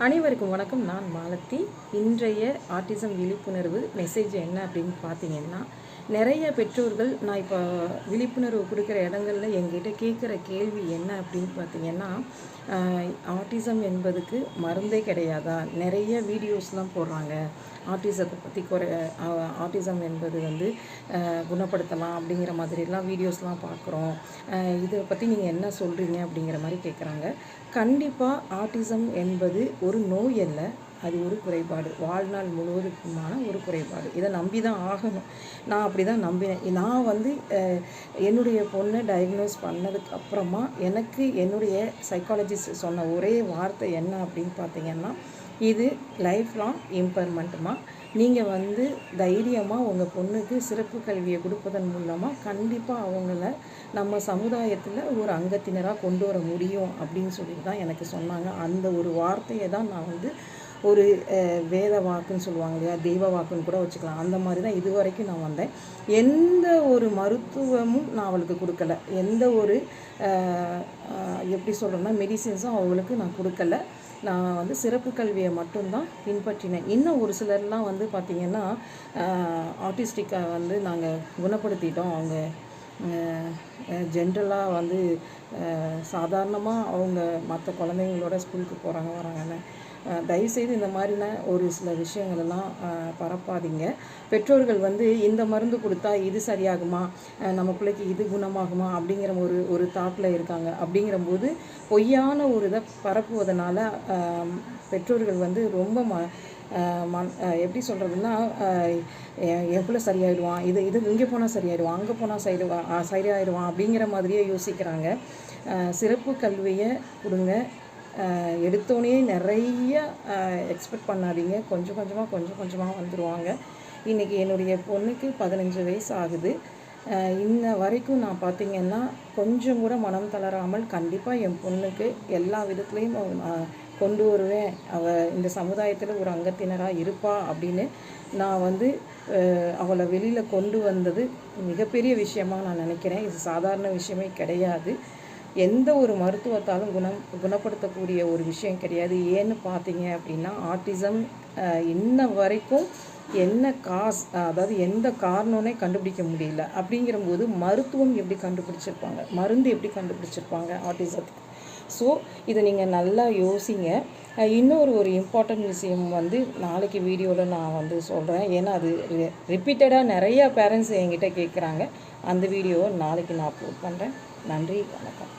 அனைவருக்கும் வணக்கம். நான் மாலத்தி. இன்றைய ஆட்டிசம் விழிப்புணர்வு மெசேஜ் என்ன அப்படின்னு பார்த்தீங்கன்னா, நிறைய பெற்றோர்கள் நான் இப்போ விழிப்புணர்வு கொடுக்குற இடங்களில் எங்கிட்ட கேட்குற கேள்வி என்ன அப்படின்னு பார்த்தீங்கன்னா, ஆட்டிசம் என்பதுக்கு மருந்தே கிடையாதா? நிறைய வீடியோஸ்லாம் போடுறாங்க. ஆட்டிசத்தை பற்றி ஆட்டிசம் என்பது குணப்படுத்தலாம் அப்படிங்கிற மாதிரிலாம் வீடியோஸ்லாம் பார்க்குறோம். இதை பற்றி நீங்கள் என்ன சொல்கிறீங்க அப்படிங்கிற மாதிரி கேட்குறாங்க. கண்டிப்பாக ஆட்டிசம் என்பது ஒரு நோய் அல்ல, அது ஒரு குறைபாடு, வாழ்நாள் முழுவதுக்குமான ஒரு குறைபாடு. இதை நம்பி தான் ஆகணும். நான் அப்படி தான் நம்பினேன். நான் என்னுடைய பொண்ணை டயக்னோஸ் பண்ணதுக்கு அப்புறமா எனக்கு என்னுடைய சைக்காலஜிஸ்ட் சொன்ன ஒரே வார்த்தை என்ன அப்படின்னு பார்த்தீங்கன்னா, இது லைஃப் லாங் இம்பர்மெண்ட்டுமா. நீங்கள் தைரியமாக உங்கள் பொண்ணுக்கு சிறப்பு கல்வியை கொடுப்பதன் மூலமாக கண்டிப்பாக அவங்கள நம்ம சமுதாயத்தில் ஒரு அங்கத்தினராக கொண்டு வர முடியும் அப்படின்னு சொல்லிட்டு தான் எனக்கு சொன்னாங்க. அந்த ஒரு வார்த்தையை தான் நான் ஒரு வேத வாக்குன்னு சொல்லுவாங்க இல்லையா, தெய்வ வாக்குன்னு கூட வச்சுக்கலாம். அந்த மாதிரி தான் இது வரைக்கும் நான் வந்தேன். எந்த ஒரு மருத்துவமும் நான் அவளுக்கு கொடுக்கல. எந்த ஒரு எப்படி சொல்கிறேன்னா மெடிசின்ஸும் அவளுக்கு நான் கொடுக்கல. நான் சிறப்பு கல்வியை மட்டும்தான் பின்பற்றினேன். இன்னும் ஒரு சிலர்லாம் பார்த்திங்கன்னா ஆட்டிஸ்டிக்கை நாங்கள் குணப்படுத்திட்டோம். அவங்க ஜென்ரலாக சாதாரணமாக அவங்க மற்ற குழந்தைங்களோட ஸ்கூலுக்கு போகிறாங்க வராங்கன்னு. தயவுசெய்து இந்த மாதிரின ஒரு சில விஷயங்களெல்லாம் பரப்பாதீங்க. பெற்றோர்கள் இந்த மருந்து கொடுத்தா இது சரியாகுமா, நம்ம பிள்ளைக்கு இது குணமாகுமா அப்படிங்கிற ஒரு தாட்டில் இருக்காங்க. அப்படிங்கிறபோது பொய்யான ஒரு இதை பரப்புவதனால பெற்றோர்கள் ரொம்ப எப்படி சொல்கிறதுன்னா, என் பிள்ளை சரியாயிடுவான், இது இங்கே போனால் சரியாயிடுவான், அங்கே போனால் சரியாயிடுவான் அப்படிங்கிற மாதிரியே யோசிக்கிறாங்க. சிறப்பு கல்வியை கொடுங்க. எடுத்தோடனே நிறைய எக்ஸ்பெக்ட் பண்ணாதீங்க. கொஞ்சம் கொஞ்சமாக வந்துடுவாங்க. இன்றைக்கி என்னுடைய பொண்ணுக்கு 15 வயசு ஆகுது. இன்ன வரைக்கும் நான் பார்த்திங்கன்னா கொஞ்சம் கூட மனம் தளராமல் கண்டிப்பாக என் பொண்ணுக்கு எல்லா விதத்துலேயும் கொண்டு வருவேன். அவள் இந்த சமுதாயத்தில் ஒரு அங்கத்தினராக இருப்பா அப்படின்னு நான் அவளை வெளியில் கொண்டு வந்தது மிகப்பெரிய விஷயமாக நான் நினைக்கிறேன். இது சாதாரண விஷயமே கிடையாது. எந்த ஒரு மருத்துவத்தாலும் குணப்படுத்தக்கூடிய ஒரு விஷயம் கிடையாது. ஏன்னு பார்த்தீங்க அப்படின்னா, ஆட்டிசம் இன்ன வரைக்கும் அதாவது எந்த காரணம்னே கண்டுபிடிக்க முடியல. அப்படிங்கிறபோது மருத்துவம் எப்படி கண்டுபிடிச்சிருப்பாங்க, மருந்து எப்படி கண்டுபிடிச்சிருப்பாங்க ஆட்டிசத்துக்கு? ஸோ இதை நீங்கள் நல்லா யோசிங்க. இன்னொரு இம்பார்ட்டன்ட் விஷயம் நாளைக்கு வீடியோவில் நான் சொல்கிறேன். ஏன்னா அது ரிப்பீட்டடாக நிறையா பேரண்ட்ஸ் என்கிட்ட கேட்குறாங்க. அந்த வீடியோவை நாளைக்கு நான் அப்லோட் பண்ணுறேன். நன்றி, வணக்கம்.